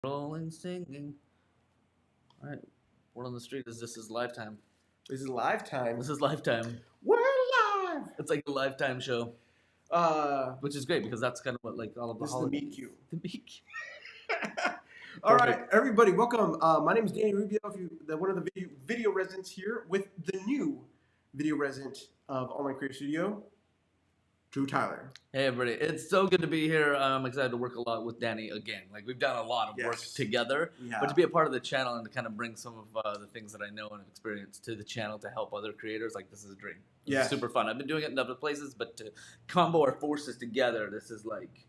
Rolling, singing. All right, word on the street is this is Lifetime. This is Lifetime. This is Lifetime. We're live. It's like a Lifetime show, which is great because that's kind of what like all of the This is the holidays. meet cute. The meet cute. All right, everybody, welcome. My name is Danny Rubio, one of the video residents here with the new video resident of Online Creator Studio, Drew Tyler. Hey everybody, it's so good to be here. I'm excited to work a lot with Danny again. Like we've done a lot of work Yes. together, Yeah. but to be a part of the channel and to kind of bring some of the things that I know and have experienced to the channel to help other creators, like this is a dream. This Yes. is super fun. I've been doing it in other places, but to combo our forces together, this is like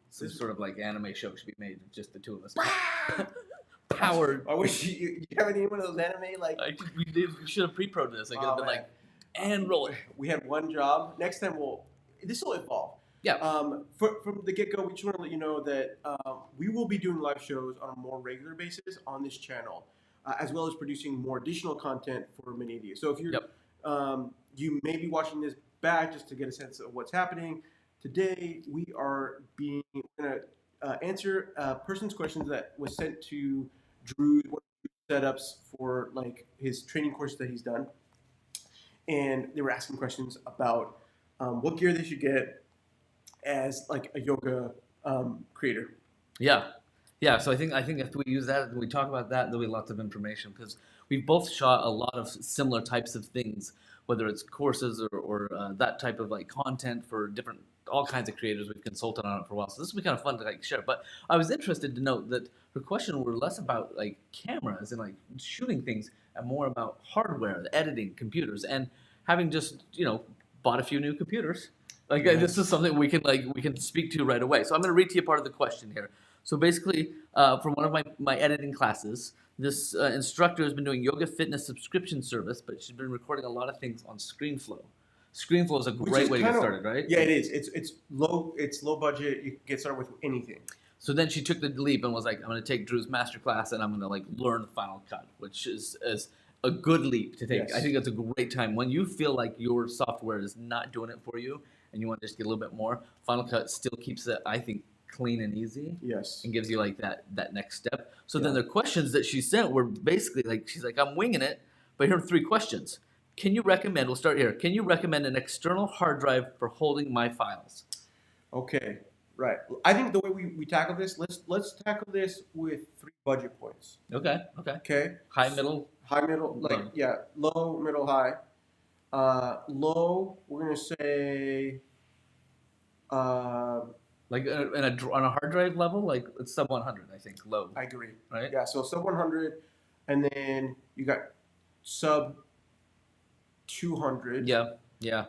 some sort of like anime show should be made of just the two of us. Powered. I wish you have any one of those anime like. We should have pre-pro'd this. I could have been man. like, and roll it. We had one job. Next time this will evolve. Yeah. From the get-go, we just want to let you know that we will be doing live shows on a more regular basis on this channel, as well as producing more additional content for many of you. So if you're, you may be watching this back just to get a sense of what's happening. Today, we're going to answer a person's questions that was sent to Drew, one of the setups for like his training course that he's done. And they were asking questions about what gear they should get as like a yoga creator. Yeah. So I think if we use that and we talk about that, there'll be lots of information because we've both shot a lot of similar types of things, whether it's courses or that type of like content for all kinds of creators. We've consulted on it for a while, so this will be kind of fun to like share. But I was interested to note that her question were less about like cameras and like shooting things and more about hardware, the editing, computers, and having just bought a few new computers. Like this is something we can speak to right away. So I'm going to read to you part of the question here. So basically, from one of my editing classes, this instructor has been doing yoga fitness subscription service, but she's been recording a lot of things on ScreenFlow. ScreenFlow is a great way to get started, right? Yeah, it is. It's low budget. You can get started with anything. So then she took the leap and was like, I'm going to take Drew's masterclass and I'm going to like learn Final Cut, which is a good leap to take. Yes. I think that's a great time when you feel like your software is not doing it for you and you want to just get a little bit more. Final Cut still keeps it, I think, clean and easy. Yes. And gives you like that next step. So then the questions that she sent were basically like, she's like, I'm winging it, but here are 3 questions. Can you recommend, we'll start here, can you recommend an external hard drive for holding my files? Okay, right. I think the way we tackle this, let's tackle this with 3 budget points. Okay. Okay. High, middle, low, middle, high. Low, we're gonna say. Like on a hard drive level, like it's sub 100, I think, low. I agree. Right? Yeah, so sub 100, and then you got sub 200. Yeah.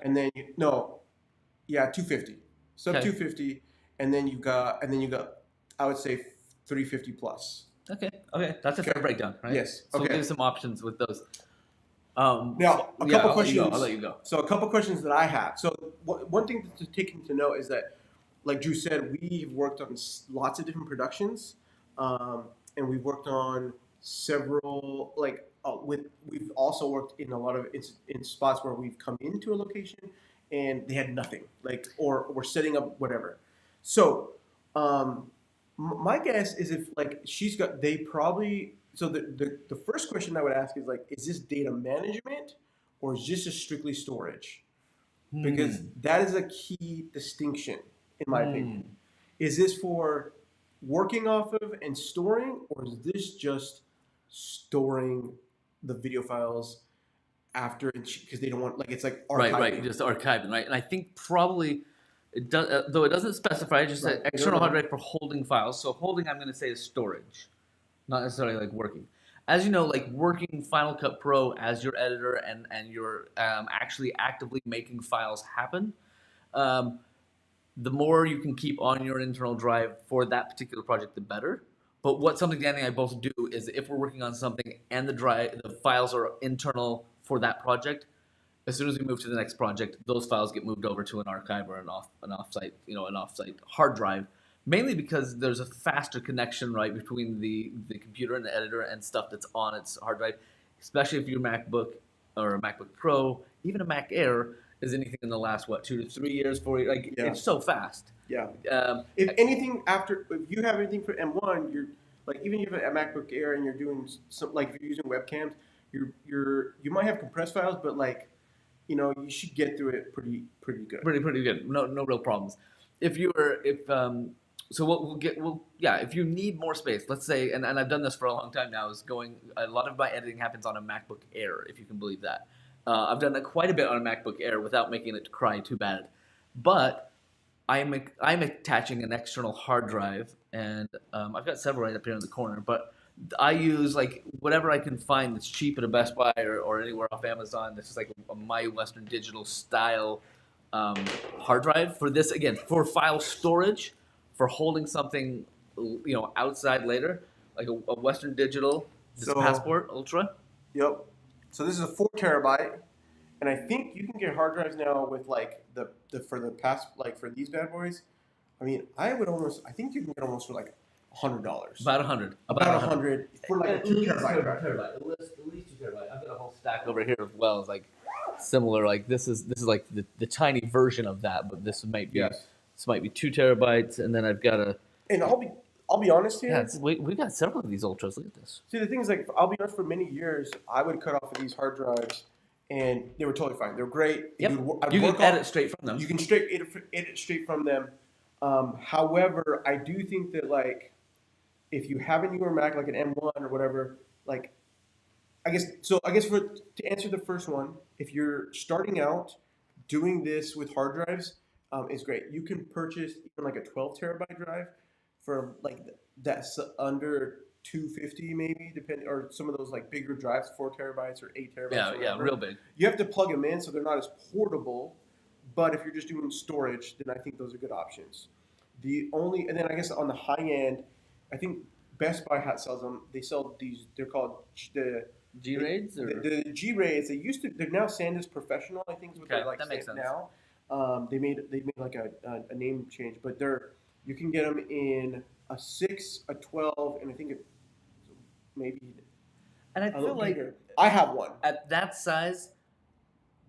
And then 250. Sub 250, and then you got I would say 350 plus. Okay, that's a fair breakdown, right? Yes. So okay. we'll give some options with those. Now, a couple questions. I'll let you go. So a couple questions that I have. So one thing to take into note is that, like Drew said, we've worked on lots of different productions, and we've worked on several we've also worked in a lot of in spots where we've come into a location and they had nothing, or we're setting up whatever. So my guess is if the first question I would ask is like, is this data management or is this just strictly storage? Because that is a key distinction in my opinion. Is this for working off of and storing, or is this just storing the video files after, because they don't want, like, it's like archiving. Right, just archiving, right? And I think probably it does, though it doesn't specify, it just said external hard drive for holding files. So holding, I'm going to say, is storage, not necessarily like working. As you know, like working Final Cut Pro as your editor and you're actually actively making files happen, the more you can keep on your internal drive for that particular project, the better. But what something Danny and I both do is if we're working on something and the files are internal for that project, as soon as we move to the next project, those files get moved over to an archive or an offsite hard drive, mainly because there's a faster connection, right, between the computer and the editor and stuff that's on its hard drive, especially if your MacBook or a MacBook Pro, even a Mac Air, is anything in the last, what, 2 to 3 years, 4 years. Like, Yeah. it's so fast. Yeah. Um, If anything, if you have anything for M1, you're like, even if you have a MacBook Air and you're doing some, like if you're using webcams, you might have compressed files, but like, you should get through it pretty good. pretty good. No real problems. If you were if so what yeah, if you need more space, let's say, and I've done this for a long time now, is going a lot of my editing happens on a MacBook Air, if you can believe that. I've done that quite a bit on a MacBook Air without making it cry too bad, but I'm attaching an external hard drive, and I've got several right up here in the corner, but I use like whatever I can find that's cheap at a Best Buy or anywhere off Amazon. This is like a My Western Digital style hard drive for this, again, for file storage, for holding something outside later, like a Western Digital, this So- Passport Ultra. Yep. So this is a 4 TB, and I think you can get hard drives now with like the for the past like for these bad boys. I mean, I think you can get almost for like $100. About 100. About 100 for like a At 2 least TB drive. terabyte. At least 2 TB. I've got a whole stack over here as well. It's like similar. Like this is like the tiny version of that, but this might be Yes. 2 TB, and then I've got a And I'll be honest here. yeah. We got several of these ultras. Look at this. See, the thing is, like, I'll be honest. For many years, I would cut off of these hard drives, and they were totally fine. They were great. Yep. I'd You work can edit off- straight from them. You can edit straight from them. However, I do think that like, if you have a newer Mac, like an M1 or whatever, like, I guess to answer the first one, if you're starting out, doing this with hard drives is great. You can purchase even like a 12 TB drive for like that's under 250 maybe, depending, or some of those like bigger drives, 4 TB or 8 TB. Yeah, yeah, real big. You have to plug them in, so they're not as portable. But if you're just doing storage, then I think those are good options. And then I guess on the high end, I think Best Buy sells them. They sell these. They're called the G-Raids or the G-Raids. They're now SanDisk Professional. I think is what Okay, they're like that makes sense. now. They made like a name change, but you can get them in a 6, a 12, and I think maybe and I a feel little like bigger. I have one. at that size,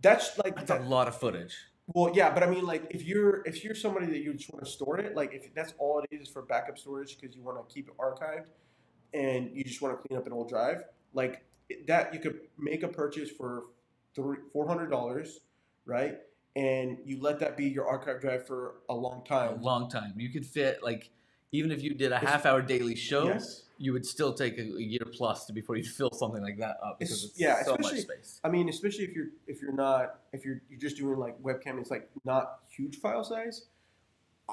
That's like that's a lot of footage. Well, yeah, but I mean, like, if you're somebody that you just want to store it, like, if that's all it is for backup storage because you want to keep it archived, and you just want to clean up an old drive, like that, you could make a purchase for $400, right? And you let that be your archive drive for a long A time. long time. You could fit like even if you did a half-hour daily show, Yes. you would still take a year plus before you fill something like that up because it's Yeah, so much especially- space. I mean, especially if you're just doing like webcam, it's like not huge file size.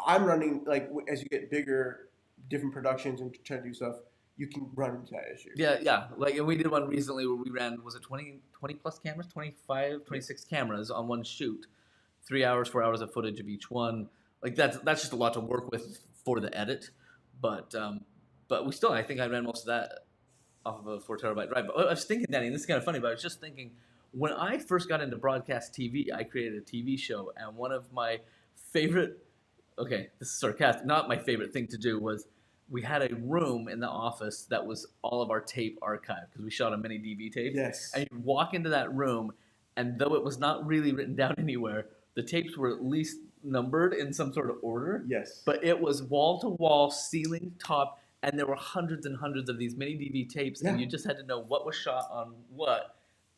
I'm running like as you get bigger, different productions and try to do stuff, you can run into that issue. Yeah. Like, and we did one recently where we ran, was it 20 plus cameras, 25, 26 cameras on one shoot, 3 hours, 4 hours of footage of each one. Like that's just a lot to work with for the edit, but we still, I think I ran most of that off of a 4 TB drive. But I was thinking, Danny, and this is kind of funny, but I was just thinking, when I first got into broadcast TV, I created a TV show, and one of my favorite, okay, this is sarcastic, not my favorite thing to do was we had a room in the office that was all of our tape archive because we shot on many DV tapes. Yes. And you'd walk into that room, and though it was not really written down anywhere, the tapes were at least numbered in some sort of order. Yes. But it was wall to wall, ceiling, top, and there were hundreds and hundreds of these mini DV tapes, and Yeah. you just had to know what was shot on what.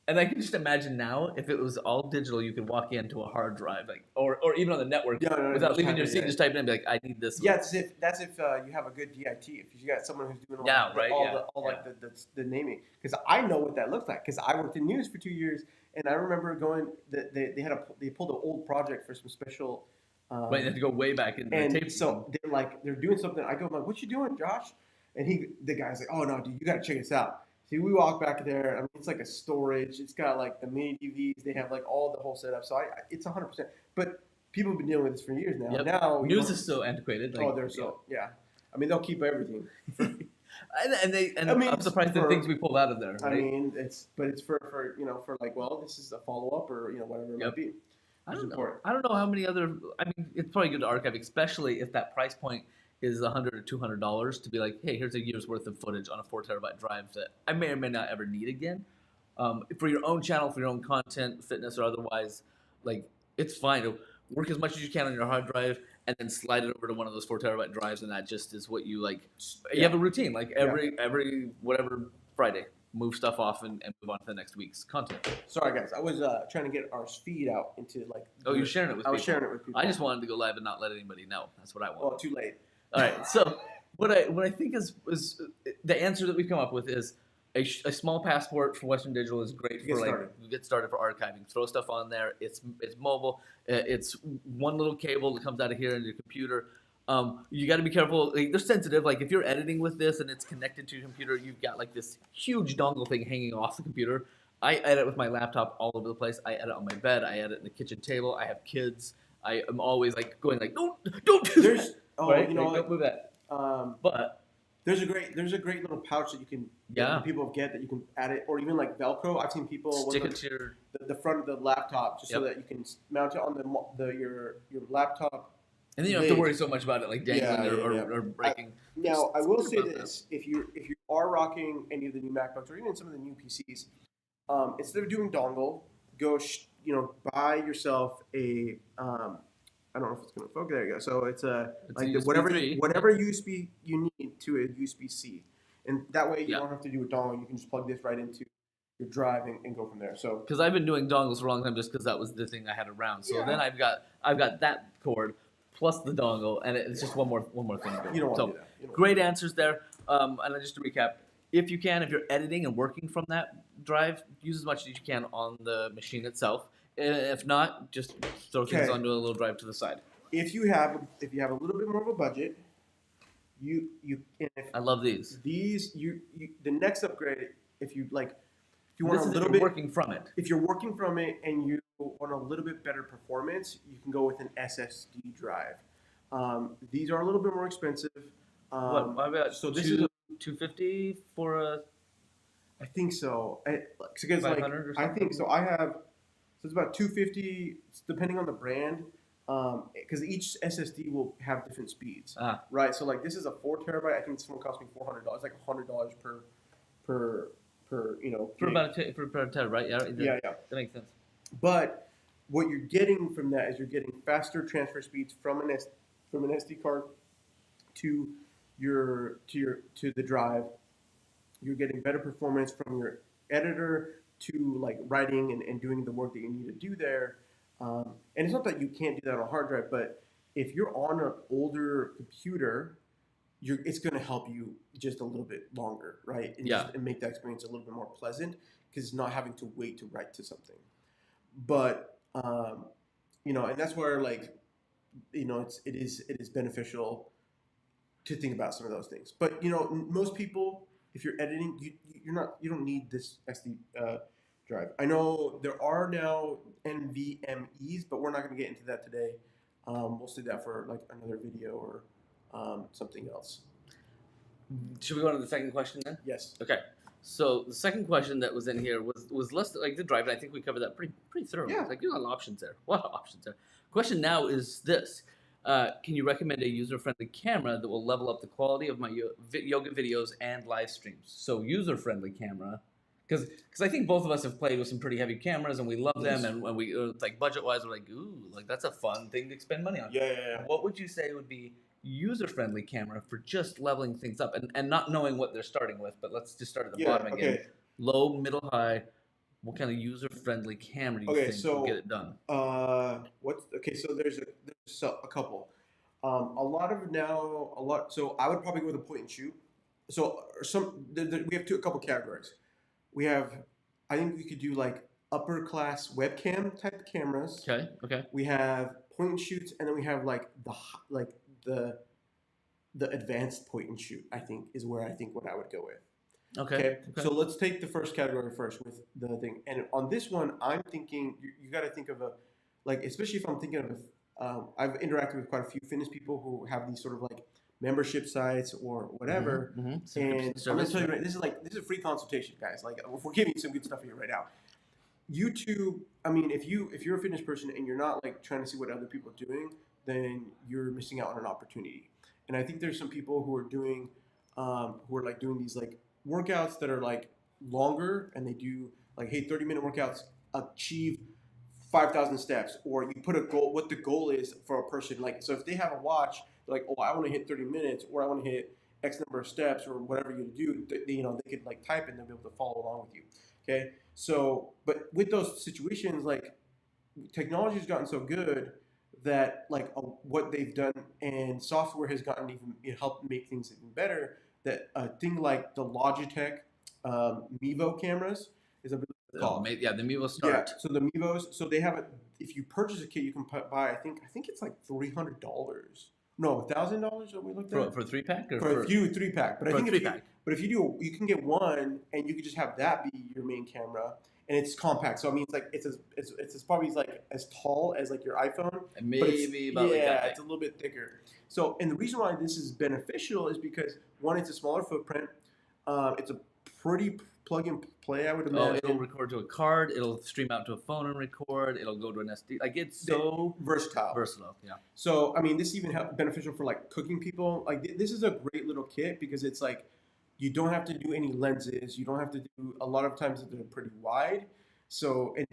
And I can just imagine now, if it was all digital, you could walk into a hard drive, like, or even on the network, Yeah, no, without just leaving type your it seat, in. just type it in, and be like, I need this. Yeah, that's if you have a good DIT. If you got someone who's doing all, Yeah, the, right, all, yeah, the, all yeah. like the naming, because I know what that looks like. Because I worked in news for 2 years, and I remember going. They pulled an old project for some special. Right, you have to go way back in the And tape. so they're doing something. I go, I'm like, what you doing, Josh? And the guy's like, oh no, dude, you gotta check this out. See, we walk back there. I mean, it's like a storage. It's got like the mini DVs. They have like all the whole setup. So it's 100%. But people have been dealing with this for years now. Yep. Now News is so antiquated. Like, they're so yeah. I mean, they'll keep everything. and I mean, I'm surprised at the for- things we pulled out of there. I Right? mean, it's for like, well, this is a follow up or whatever it Yep. might be. I It's don't know. important. I don't know how many other. I mean, it's probably good to archive, especially if that price point is $100 or $200 to be like, hey, here's a year's worth of footage on a 4 TB drive that I may or may not ever need again. For your own channel, for your own content, fitness or otherwise, like It's fine. It'll work as much as you can on your hard drive, and then slide it over to one of those 4 terabyte drives, and that just is what you like. You Yeah. have a routine, like Yeah. every whatever Friday, move stuff off and move on to the next week's content. Sorry guys, I was trying to get our feed out into like. Oh, you're sharing it with I was people. sharing it with people. I just wanted to go live and not let anybody know. That's what I want. Well, too late. All right. So what I think is the answer that we've come up with is a small passport for Western Digital is great Get for like started. get started for archiving. Throw stuff on there. It's mobile. It's one little cable that comes out of here into your computer. You got to be careful. Like, they're sensitive. Like if you're editing with this and it's connected to your computer, you've got like this huge dongle thing hanging off the computer. I edit with my laptop all over the place. I edit on my bed. I edit in the kitchen table. I have kids. I am always like going like don't do There's that. oh Right? you know Like, don't move that. But there's a great little pouch that you can Yeah. that people get that you can add it, or even like Velcro. I've seen people stick with it to your the front of the laptop just so Yep. that you can mount it on your laptop. and then you don't have to lid. worry so much about it like dangling Yeah, yeah. or breaking. Now I will Just say think about this: if you are rocking any of the new MacBooks or even some of the new PCs, instead of doing dongle, go buy yourself a I don't know if it's going to focus. There you go. So it's It's like a USB whatever 3. USB you need to a USB C, and that way you Yeah. don't have to do a dongle. You can just plug this right into your drive and go from there. So Because I've been doing dongles for a long time just because that was the thing I had around. So Yeah. then I've got that cord plus the dongle, and it's just one more thing to do. you don't want So to do that. You don't great answers there. And then just to recap, if you can, if you're editing and working from that drive, use as much as you can on the machine itself. If not, just throw things Okay. onto a little drive to the side. If you have a little bit more of a budget, and if I love these. these the next upgrade, if you want This a is little if bit you're working from it. if you're working from it and you want a little bit better performance, you can go with an SSD drive. These are a little bit more expensive. What about so this is 250 for a I think so. Because 500 or I something? think so. So it's about 250 depending on the brand. Because each SSD will have different speeds, right? So like this is a 4 terabyte. I think this one cost me $400, like $100 per for gig. about a for a terabyte, yeah. Yeah. That makes sense. But what you're getting from that is you're getting faster transfer speeds from an SD card to the drive. You're getting better performance from your editor to like writing and doing the work that you need to do there. And it's not that you can't do that on a hard drive, but if you're on an older computer, it's going to help you just a little bit longer, right? And make that experience a little bit more pleasant because it's not having to wait to write to something. But and that's where it is beneficial to think about some of those things. But most people, if you're editing, you don't need this SD drive. I know there are now NVMEs, but we're not going to get into that today. We'll save that for like another video or something else. Should we go on to the second question then? Yes. Okay. So the second question that was in here was less like the drive, and I think we covered that pretty thoroughly. Yeah. It's like there's a lot of options there. A lot of options there. Question now is this: can you recommend a user-friendly camera that will level up the quality of my yoga videos and live streams? So user-friendly camera, because I think both of us have played with some pretty heavy cameras and we love them, Yes. and when we like budget-wise, we're like, ooh, like that's a fun thing to spend money on. Yeah. What would you say would be user-friendly camera for just leveling things up and not knowing what they're starting with, but let's just start at the bottom again. Okay. Low, middle, high. What kind of user-friendly camera do you think will get it done? So there's a couple. So I would probably go with a point and shoot. So we have a couple categories. We have, I think we could do like upper class webcam type cameras. Okay. We have point and shoots, and then we have like the advanced point and shoot. I think is where what I would go with. Okay. So let's take the first category first with the thing. And on this one, I'm thinking you got to think of especially if I'm thinking of I've interacted with quite a few fitness people who have these sort of like membership sites or whatever. Mm-hmm. And I'm gonna tell you, this is a free consultation, guys. Like we're giving you some good stuff here right now. YouTube. I mean, if you're a fitness person and you're not like trying to see what other people are doing, then you're missing out on an opportunity. And I think there's some people who are doing these like workouts that are like longer, and they do like 30-minute workouts, achieve 5,000 steps, or you put a goal, what the goal is for a person. Like, so if they have a watch, they're like, oh, I want to hit 30 minutes, or I want to hit X number of steps, or whatever you do, they could like type and they'll be able to follow along with you. Okay. So, but with those situations, like technology has gotten so good that like what they've done and software has gotten even, it helped make things even better. That a thing like the Logitech Mevo cameras is a called. The Mevo Yeah, Start. so the Mevos, so they have a. If you purchase a kit, you can buy. I think it's like $300. No, $1,000 that we looked at For a 3-pack or for a few 3-pack. But I for a think if you 3-pack? but if you do, you can get one, and you could just have that be your main camera, and it's compact. So I mean, it's like it's probably like as tall as like your iPhone, And but it's, maybe about like yeah, that it's a little bit thicker. So, and the reason why this is beneficial is because one, it's a smaller footprint. It's a pretty plug and play, I would Oh, imagine. it'll record to a card. It'll stream out to a phone and record. It'll go to an SD. Like it's so versatile. Yeah. So I mean, this even beneficial for like cooking people. Like this is a great little kit because it's like you don't have to do any lenses. You don't have to do a lot of times they're pretty wide. So and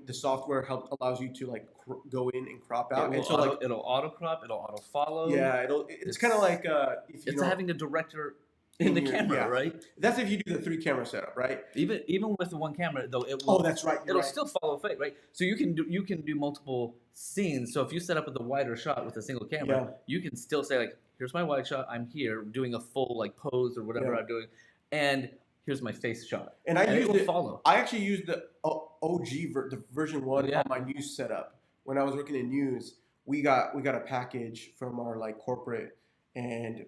the software allows you to like go in and crop out. And so like it'll auto crop. It'll auto follow. yeah, it's kind of like if you it's know, having a director in the camera, yeah. right? That's if you do the 3-camera setup, right? Even with the 1 camera, though, it will. Oh, that's right. It'll still follow fate, right? So you can do multiple scenes. So if you set up with a wider shot with a single camera, you can still say like, "Here's my wide shot. I'm here doing a full like pose or whatever I'm doing, and here's my face shot." And it will follow. I actually used the OG the version 1 on my news setup when I was working in news. We got a package from our like corporate, and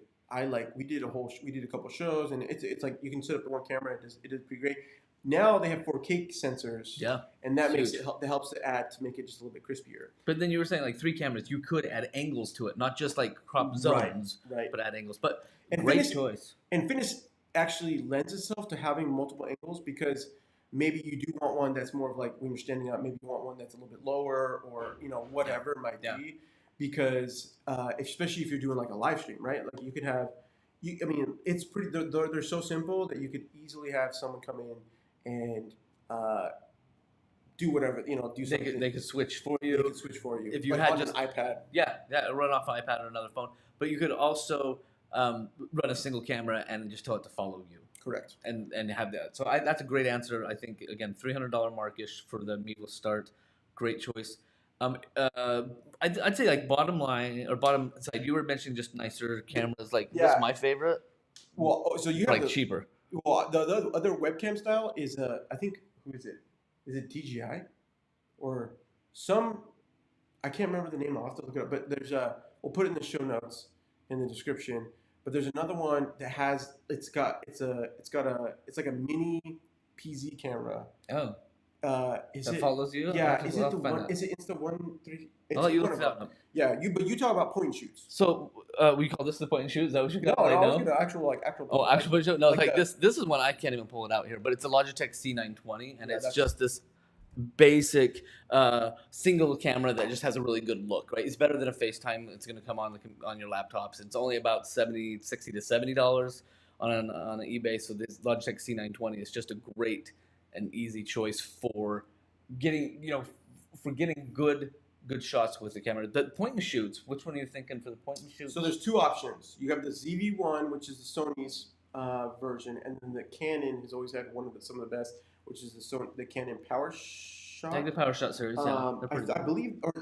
we did a couple shows, and it's like you can set up the 1 camera. It is pretty great. Now they have 4K sensors. Yeah. And that makes that helps to add to make it just a little bit crispier. But then you were saying like 3 cameras, you could add angles to it, not just like crop zones, right. but add angles. But and great choice. And Finis actually lends itself to having multiple angles because maybe you do want one that's more of like when you're standing up, maybe you want one that's a little bit lower or whatever it might be. Because especially if you're doing like a live stream, right? Like you could have, I mean, it's pretty. They're so simple that you could easily have someone come in and do whatever do something. They could switch for you. They could switch for you if you like had on just an iPad. Yeah, run off an iPad or another phone. But you could also run a single camera and just tell it to follow you. Correct. And have that. So that's a great answer. I think again, $300 markish for the Mevo Start. Great choice. I'd say like bottom line or bottom side. You were mentioning just nicer cameras. Like this is my favorite. Well, so you have like cheaper. Well, the other webcam style is I think who is it? Is it DJI or some? I can't remember the name. I'll have to look it up. But there's we'll put it in the show notes in the description. But there's another one that has it's like a mini PZ camera. Oh. Is that it, follows you? Yeah, is it the one? Is it Insta1-3? I'll let you look it up. Yeah, but you talk about point and shoots. So we call this the point and shoot. Is that what you got? No, right I was now? gonna actual. Oh, actual point and shoot. No, like this is one I can't even pull it out here. But it's a Logitech C920, and it's just this basic single camera that just has a really good look. Right, it's better than a FaceTime. It's gonna come on your laptops. It's only about $60 to $70 on an eBay. So this Logitech C920 is just a great and easy choice for getting good shots with the camera. The point and shoots, which one are you thinking for the point and shoots? So there's 2 options. You have the ZV-1, which is the Sony's version, and then the Canon has always had some of the best, which is the Canon PowerShot. Take the PowerShot series. Yeah, I believe, or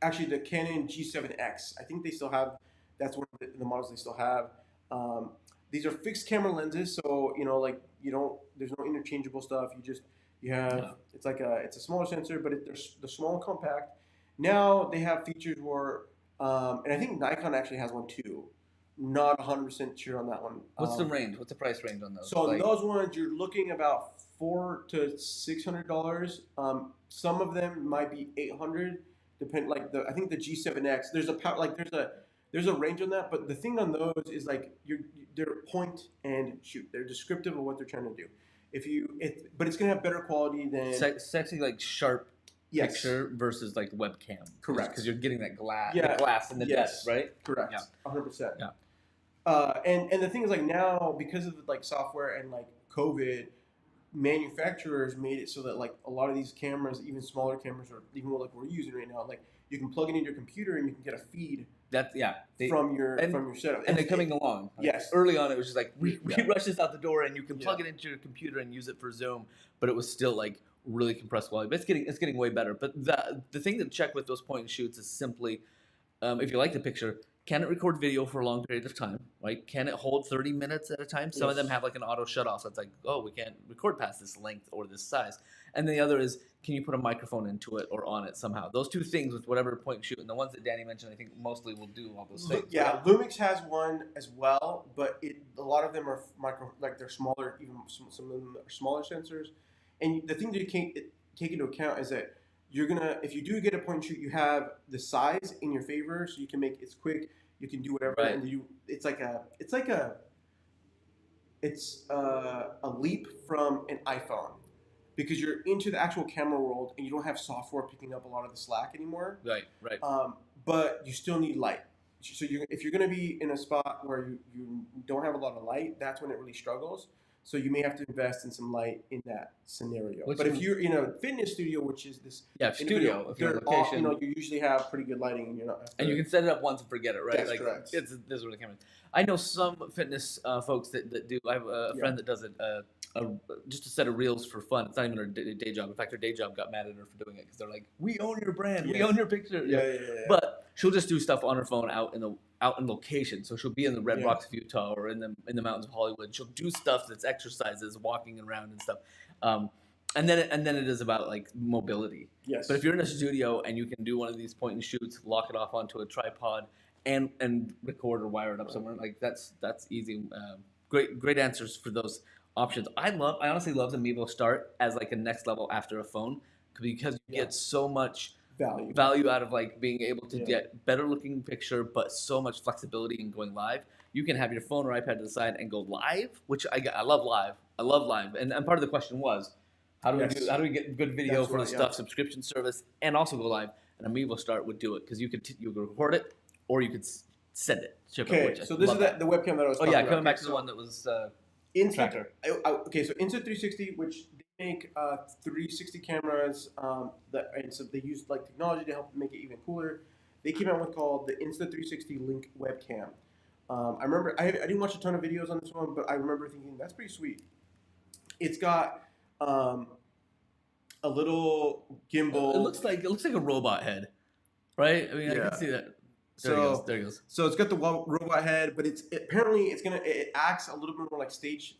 actually the Canon G7X. I think they still have. That's one of the models they still have. These are fixed camera lenses, so there's no interchangeable stuff. You have it's a smaller sensor, but they're small and compact. Now they have features where, and I think Nikon actually has one too. Not 100% sure on that one. What's the range? What's the price range on those? So on those ones, you're looking about $400 to $600. Some of them might be $800. I think the G7X. There's a range on that, but the thing on those is like they're point and shoot. They're descriptive of what they're trying to do. But it's gonna have better quality than sexy, like sharp picture versus like webcam. Correct, because you're getting that glass, the glass and the depth, right? Correct, yeah, 100%. Yeah. And the thing is like now because of like software and like COVID, manufacturers made it so that like a lot of these cameras, even smaller cameras, or even what like we're using right now, like you can plug it into your computer and you can get a feed from your setup. And they're coming along. Yes. Early on, it was just like we Yeah. rush this out the door, and you can plug it into your computer and use it for Zoom, but it was still like really compressed quality. But it's getting way better. But the thing to check with those point and shoots is simply, if you like the picture, can it record video for a long period of time? Right? Can it hold 30 minutes at a time? Some of them Yes. have like an auto shut off. So it's like, oh, we can't record past this length or this size. And the other is, can you put a microphone into it or on it somehow? Those two things with whatever point and shoot, and the ones that Danny mentioned, I think mostly will do all those things. Yeah, Lumix has one as well, but a lot of them are like they're smaller. Even some of them are smaller sensors. And the thing to take into account is that if you do get a point and shoot, you have the size in your favor, so you can make it's quick. You can do whatever, Right. and it's a leap from an iPhone because you're into the actual camera world and you don't have software picking up a lot of the slack anymore. Right, right. But you still need light. So if you're going to be in a spot where you don't have a lot of light, that's when it really struggles. So you may have to invest in some light in that scenario. But if you're in a fitness studio, which is this studio, if you're on location, you usually have pretty good lighting, and you're not. And you can set it up once and forget it, right? That's like, correct. This is where the camera is. I know some fitness folks that do. I have a friend that does it. Just a set of reels for fun. It's not even her day job. In fact, her day job got mad at her for doing it because they're like, "We own your brand. We own your picture." Yeah. But she'll just do stuff on her phone out in location. So she'll be in the Red Rocks of Utah or in the mountains of Hollywood. She'll do stuff that's exercises, walking around and stuff. And then it is about like mobility. Yes. But if you're in a studio and you can do one of these point and shoots, lock it off onto a tripod, and record or wire it up somewhere, like that's easy. Great answers for those options. I honestly love the Mevo Start as like a next level after a phone because you get so much value out of like being able to get better looking picture, but so much flexibility in going live. You can have your phone or iPad to the side and go live, which I love live. I love live, and part of the question was, how do we get good video for the stuff subscription service and also go live? And a Mevo Start would do it because you could record it or you could send it. Okay, so this is the webcam that I was talking about. Coming back to the one that was Tracker. Okay, so Insta360, which they make 360 cameras, and so they use like technology to help make it even cooler. They came out with called the Insta360 Link webcam. I remember I didn't watch a ton of videos on this one, but I remember thinking that's pretty sweet. It's got a little gimbal. It looks like a robot head, right? I mean, I can see that. There it goes. So it's got the robot head, but apparently it acts a little bit more like a stage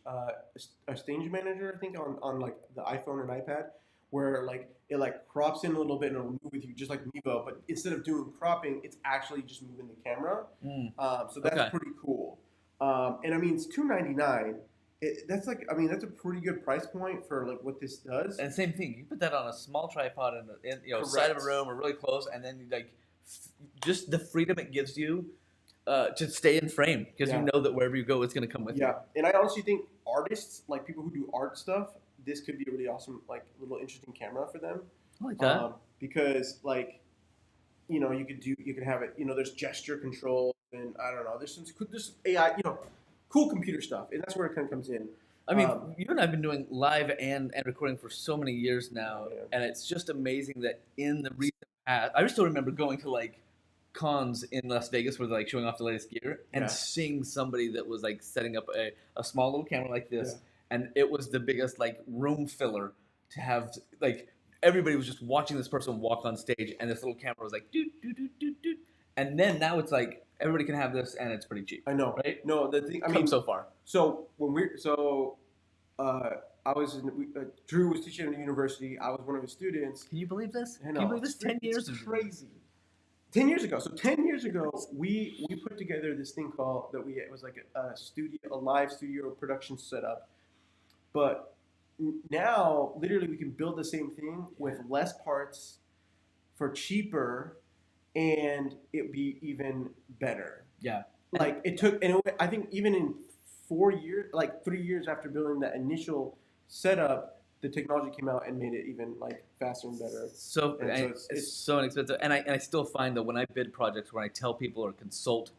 manager, I think, on like the iPhone and iPad, where like it like crops in a little bit and it'll move with you just like Mevo, but instead of doing cropping, it's actually just moving the camera. So that's pretty cool. And I mean, it's $299. That's a pretty good price point for like what this does. And same thing, you put that on a small tripod in side of a room or really close, and then like just the freedom it gives you to stay in frame because you know that wherever you go, it's going to come with you. Yeah, and I honestly think artists, like people who do art stuff, this could be a really awesome, like little interesting camera for them. I like that. Because like, you can have it. There's gesture control, and I don't know. There's AI, cool computer stuff, and that's where it kind of comes in. I mean, you and I have been doing live and recording for so many years now, and it's just amazing that in the recent past, I still remember going to like cons in Las Vegas where they're like showing off the latest gear and seeing somebody that was like setting up a small little camera like this, and it was the biggest like room filler to have. Like everybody was just watching this person walk on stage, and this little camera was like doot doot doot doot doot, and then now it's like everybody can have this, and it's pretty cheap. I know, right? No, the thing. I mean, so far. So I was Drew was teaching at a university. I was one of his students. Can you believe this? I know. Can you believe this? 10 years is crazy. 10 years ago. So 10 years ago, we put together this thing called it was like a live studio production setup. But now, literally, we can build the same thing with less parts for cheaper, and it'd be even better. Yeah. Like it took, and I think even in 4 years, like 3 years after building that initial setup, the technology came out and made it even like faster and better. So it's so inexpensive, and I still find that when I bid projects where I tell people or consult,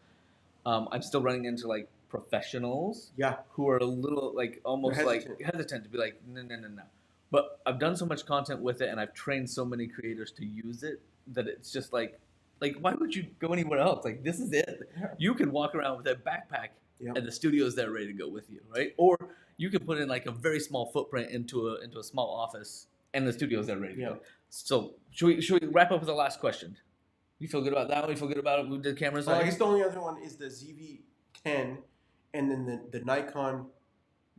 I'm still running into like professionals Yeah. who are a little like almost like hesitant. hesitant to be like, no, no, no, no. But I've done so much content with it, and I've trained so many creators to use it that it's just like why would you go anywhere else? Like this is it. Yeah. You can walk around with a backpack, Yep. and the studio's there ready to go with you, right? Or you can put in like a very small footprint into a small office, and the studio's there ready to go. Yep. So should we wrap up with the last question? You feel good about that one? You feel good about it? We did cameras. Well, I right? guess the only other one is the ZV-10, and then the Nikon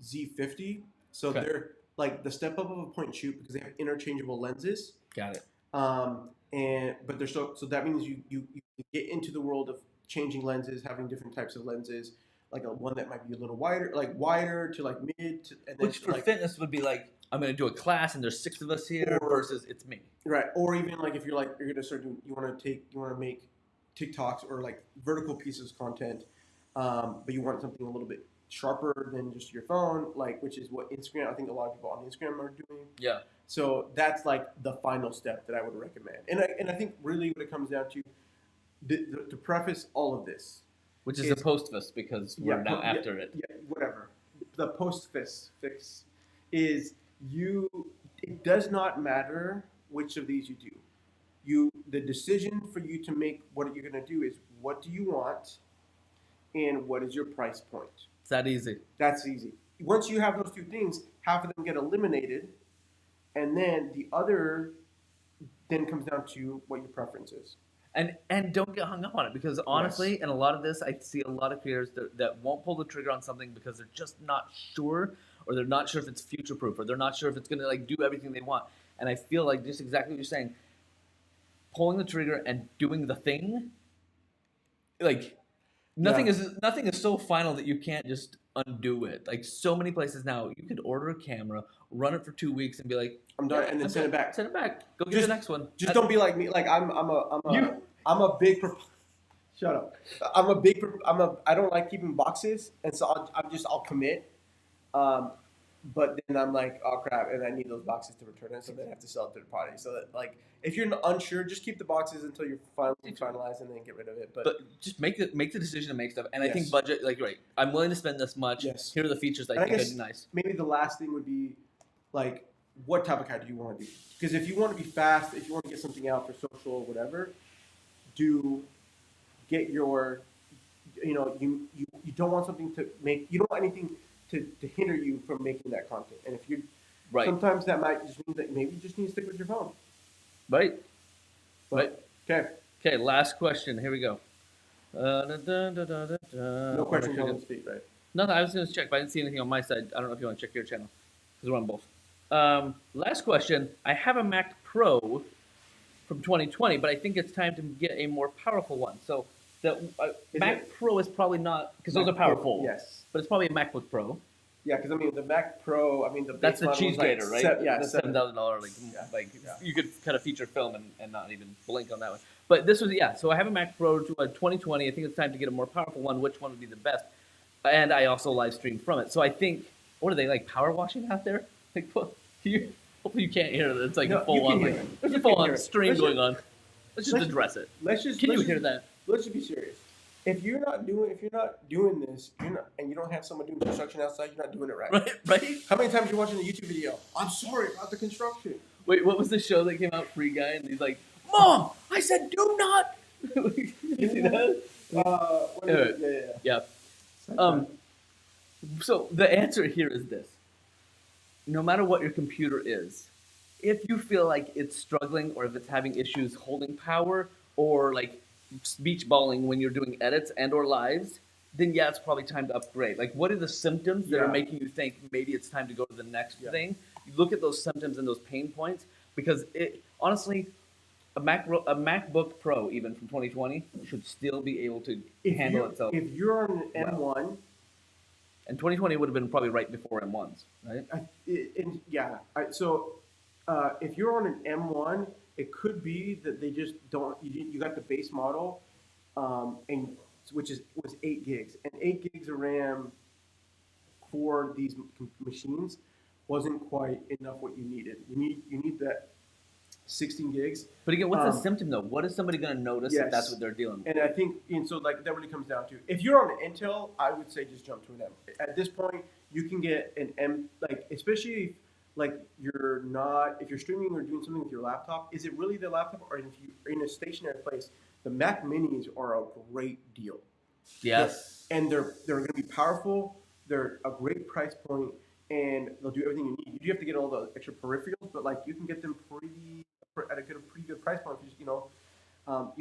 Z50. So Okay. they're like the step up of a point and shoot because they have interchangeable lenses. Got it. But they're so that means you get into the world of changing lenses, having different types of lenses, like a one that might be a little wider to like mid, and then Which for like, fitness would be like, I'm going to do a class and there's 6 of us here Or- versus it's me. right, or even like if you're gonna start doing, you want to make TikToks or like vertical pieces of content, but you want something a little bit sharper than just your phone, like which is what Instagram. I think a lot of people on Instagram are doing. Yeah. So that's like the final step that I would recommend, and I think really what it comes down to, to preface all of this, Which is It's- a post-fist because we're now after it. yeah, whatever. The post fix is you. It does not matter which of these you do. The decision for you to make what you're going to do is what do you want, and what is your price point. It's that easy. That's easy. Once you have those two things, half of them get eliminated, and then the other then comes down to what your preference is. And don't get hung up on it because honestly, in a lot of this, I see a lot of creators that won't pull the trigger on something because they're just not sure, or they're not sure if it's future proof, or they're not sure if it's gonna like do everything they want. And I feel like just exactly what you're saying, pulling the trigger and doing the thing, like nothing is so final that you can't just undo it. Like so many places now, you could order a camera, run it for 2 weeks, and be like, I'm done, and then I'm send done. it back. Send it back. Go get Just- the next one. Just don't be like me. Like I'm a big. Shut up. I don't like keeping boxes, and so I'll commit. But then I'm like, oh crap, and I need those boxes to return it, so then I have to sell it to the party. So that like, if you're unsure, just keep the boxes until you're finalized, and then get rid of it. But just make the decision to make stuff. And I think Yes. budget, like right, I'm willing to spend this much. Yes. Here are the features that And I I think guess- would be nice. maybe the last thing would be like, what type of camera do you want to do? Because if you want to be fast, if you want to get something out for social or whatever, get your, you don't want something to make, you don't want anything to hinder you from making that content. And if you, Right. sometimes that might just mean that maybe you just need to stick with your phone. Right. Right. Okay. Okay. Last question. Here we go. No questions on the speed, right? No, I was going to check, but I didn't see anything on my side. I don't know if you want to check your channel because we're on both. Last question. I have a Mac Pro from 2020, but I think it's time to get a more powerful one. So the Is Mac it- Pro is probably not because those are Mac Pro, powerful. Yes. But it's probably a MacBook Pro. Yeah, because I mean the Mac Pro, I mean the That's base the model cheese was like grater, right? yeah, That's $7,000. $7,000. Like Yeah. you could cut a feature film and not even blink on that one. But this was So I have a Mac Pro to 2020. I think it's time to get a more powerful one. Which one would be the best? And I also live stream from it. So I think what are they like power washing out there? Like hopefully you can't hear that. It's like No, a full you can on hear like it. there's You a full can on hear it. stream Let's going on. Let's just let's- address it. Let's just Can you let's hear just- that? Let's just be serious. If you're not doing this, and you don't have someone doing construction outside, you're not doing it right. Right? Right? How many times you're watching a YouTube video? I'm sorry about the construction. Wait, what was the show that came out? Free Guy, and he's like, "Mom, I said do not." you see that? What is it? Yeah. Yeah. So the answer here is this: no matter what your computer is, if you feel like it's struggling or if it's having issues holding power or like beach balling when you're doing edits and or lives, then yeah, it's probably time to upgrade. Like, what are the symptoms that are Yeah. making you think maybe it's time to go to the next Yeah. thing? You look at those symptoms and those pain points because it honestly. A MacBook Pro, even from 2020, should still be able to handle itself. If you're on an M1, And 2020 would have been probably right before M1s, right? if you're on an M1, it could be that they just don't. You got the base model, and was 8 gigs, and 8 gigs of RAM for these machines wasn't quite enough what you needed. You need that 16 gigs. But again, what's the Um, symptom though? What is somebody going to notice if that's Yes. what they're dealing with? And I think, and so like that really comes down to, if you're on an Intel, I would say just jump to an M. At this point, you can get an M, like especially if, like if you're streaming or doing something with your laptop, is it really the laptop, or if you're in a stationary place, the Mac Minis are a great deal. Yes. And they're going to be powerful. They're a great price point, and they'll do everything you need. You do have to get all the extra peripherals, but like you can get them at a pretty good price point. If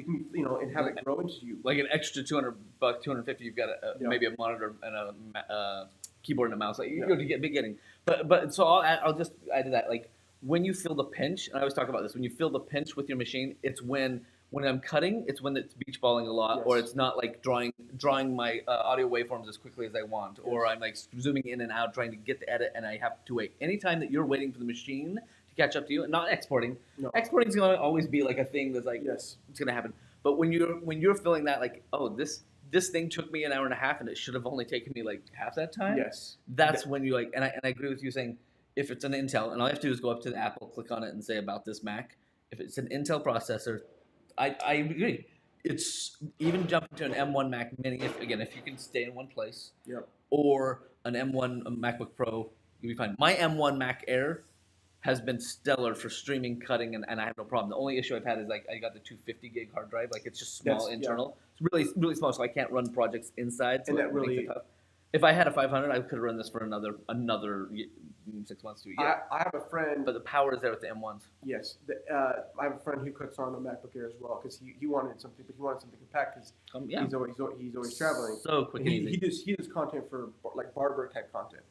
you can and have it grow into you. Like an extra $200, $250, you've got maybe a monitor and a keyboard and a mouse. Like you to get beginning. But so I'll just add to that. Like when you feel the pinch, and I always talk about this. When you feel the pinch with your machine, it's when I'm cutting, it's when it's beach balling a lot, or it's not like drawing my audio waveforms as quickly as I want, or I'm like zooming in and out trying to get the edit, and I have to wait. Anytime that you're waiting for the machine to catch up to you, and not exporting. No. Exporting is going to always be like a thing that's like Yes. it's going to happen. But when you're feeling that like, oh, this thing took me an hour and a half and it should have only taken me like half that time. Yes. That's when you like, and I agree with you saying if it's an Intel, and all you have to do is go up to the Apple, click on it, and say about this Mac. If it's an Intel processor, I agree. It's even jumping to an M1 Mac Mini if you can stay in one place. Yep. Or an M1 MacBook Pro, you'll be fine. My M1 Mac Air has been stellar for streaming, cutting, and I have no problem. The only issue I've had is like I got the 250 gig hard drive, like it's just small internal. It's really small, so I can't run projects inside. So and that really makes it tough. If I had a 500, I could have run this for another 6 months to a year. I have a friend. But the power is there with the M1s. Yes, I have a friend who cuts on a MacBook Air as well because he wanted something, but he wanted something compact because he's always traveling. So quick and easy. He does content for like barber type content,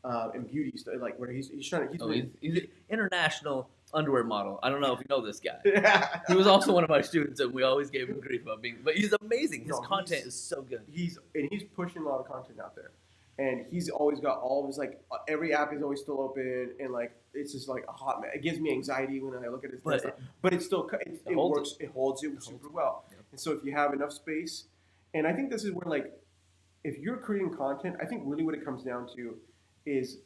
and beauty stuff, like where he's trying to. He's an international underwear model. I don't know if you know this guy. Yeah. He was also one of our students, and we always gave him grief about being. But he's amazing. His content is so good. He's pushing a lot of content out there, and he's always got all of his like every app is always still open, and like it's just like a hot mess. It gives me anxiety when I look at his stuff, but it's still it works. It holds it super well. Yep. And so if you have enough space, and I think this is where like if you're creating content, I think really what it comes down to is.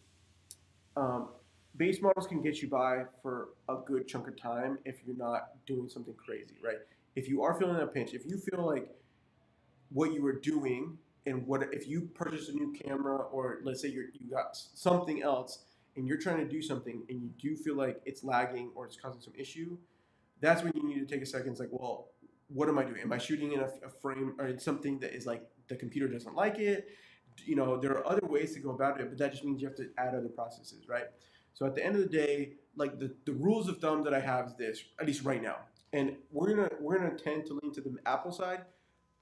Base models can get you by for a good chunk of time if you're not doing something crazy, right? If you are feeling a pinch, if you feel like what you were doing and if you purchased a new camera or let's say you got something else and you're trying to do something and you do feel like it's lagging or it's causing some issue, that's when you need to take a second. It's like, well, what am I doing? Am I shooting in a frame or in something that is like the computer doesn't like it? There are other ways to go about it, but that just means you have to add other processes, right? So at the end of the day, like the rules of thumb that I have is this, at least right now, and we're gonna tend to lean to the Apple side,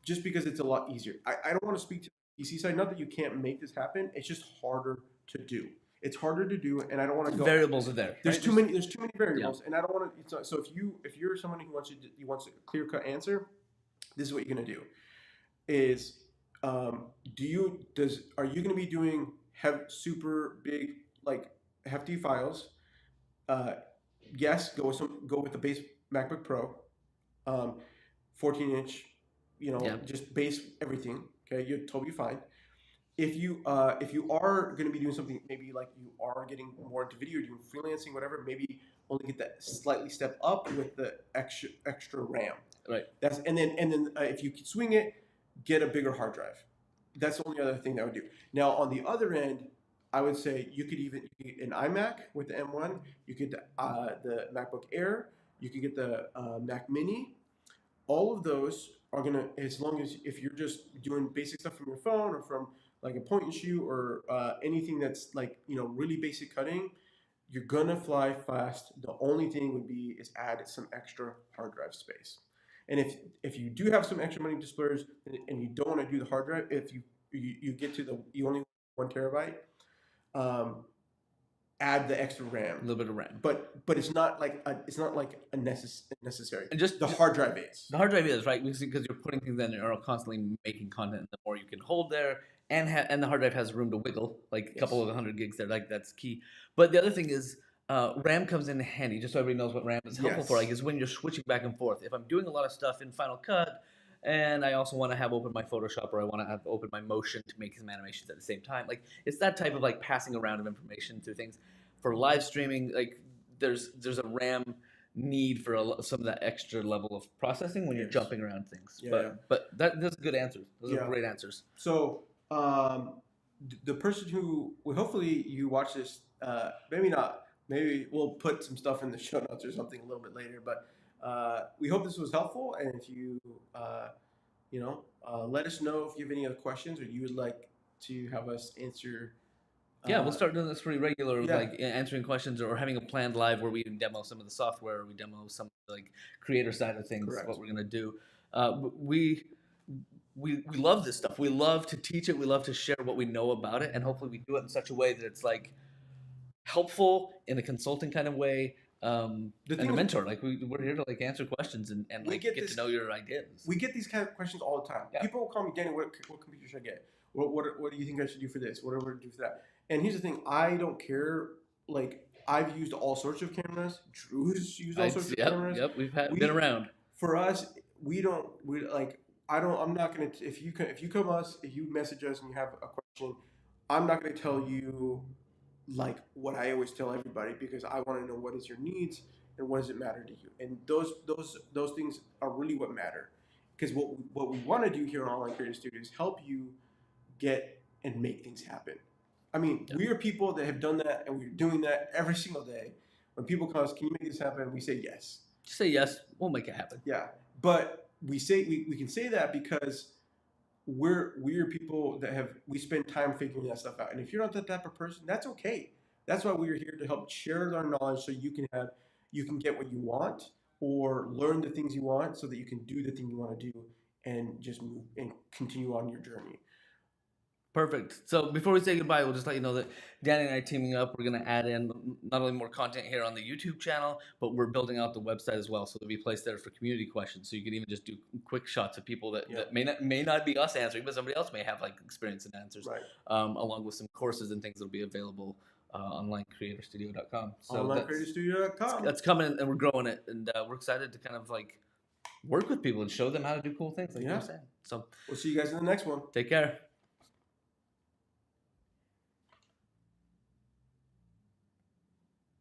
just because it's a lot easier. I don't want to speak to the PC side. Not that you can't make this happen. It's just harder to do. It's harder to do, and I don't want to go. Variables are there. There's too many variables, and I don't want to. So if you're someone who wants a clear cut answer, this is what you're gonna do. Is are you gonna be doing super big like hefty files? Yes, go with the base MacBook Pro, 14-inch, just base everything. Okay, you're totally fine. If you are going to be doing something, maybe like you are getting more into video, doing freelancing, whatever, maybe only get that slightly step up with the extra RAM. Right. And then if you can swing it, get a bigger hard drive. That's the only other thing that I would do. Now on the other end, I would say you could get an iMac with the M1. You could the MacBook Air. You could get the Mac Mini. All of those are gonna, as long as if you're just doing basic stuff from your phone or from like a point and shoot or anything that's like really basic cutting, you're gonna fly fast. The only thing would be is add some extra hard drive space. And if you do have some extra money to splurge and you don't want to do the hard drive, if you get to you only 1 terabyte. Add the extra RAM, a little bit of RAM, but it's not like a necessary. And just the hard drive is. The hard drive is right because you're putting things in and are constantly making content. The more you can hold there, and the hard drive has room to wiggle, like a couple of 100 gigs there. Like that's key. But the other thing is. RAM comes in handy, just so everybody knows what RAM is helpful for. Like, is when you're switching back and forth. If I'm doing a lot of stuff in Final Cut, and I also want to have open my Photoshop, or I want to have open my Motion to make some animations at the same time. Like, it's that type of like passing around of information through things. For live streaming, like there's a RAM need for some of that extra level of processing when you're Yes. jumping around things. Yeah, but yeah. but those are good answers. Those Yeah. are great answers. So the person who well, hopefully you watch this, maybe not. Maybe we'll put some stuff in the show notes or something a little bit later. But we hope this was helpful. And if you let us know if you have any other questions or you would like to have us answer. Yeah, we'll start doing this pretty regular, yeah. like answering questions or having a planned live where we demo some of the software, or we demo some of the, like, creator side of things. Correct. What we're gonna do. We love this stuff. We love to teach it. We love to share what we know about it, and hopefully we do it in such a way that it's like helpful in a consulting kind of way. And a mentor, like we're here to like answer questions and like get to know your ideas. We get these kind of questions all the time. Yeah. People will call me, Danny, what computer should I get? What do you think I should do for this? Whatever to do for that. And here's the thing, I don't care. Like, I've used all sorts of cameras. Drew's used all sorts of cameras. Yep, been around. For us, I'm not gonna if you message us and you have a question, I'm not gonna tell you like what I always tell everybody, because I want to know what is your needs and what does it matter to you. And those things are really what matter, because what we want to do here on Online Creative Studio is help you get and make things happen. I mean, we are people that have done that, and we're doing that every single day. When people call us, can you make this happen? We say yes. Just say yes, we'll make it happen. Yeah, but we can say that because we're people that we spend time figuring that stuff out. And if you're not that type of person, that's okay. That's why we're here to help share our knowledge, so you can get what you want or learn the things you want, so that you can do the thing you want to do and just move and continue on your journey. Perfect. So before we say goodbye, we'll just let you know that Danny and I teaming up, we're going to add in not only more content here on the YouTube channel, but we're building out the website as well. So there'll be a place there for community questions. So you can even just do quick shots of people that may not be us answering, but somebody else may have like experience and answers, right. Along with some courses and things that'll be available online, creatorstudio.com. So onlinecreatorstudio.com. That's coming, and we're growing it, and we're excited to kind of like work with people and show them how to do cool things like you were saying. So we'll see you guys in the next one. Take care.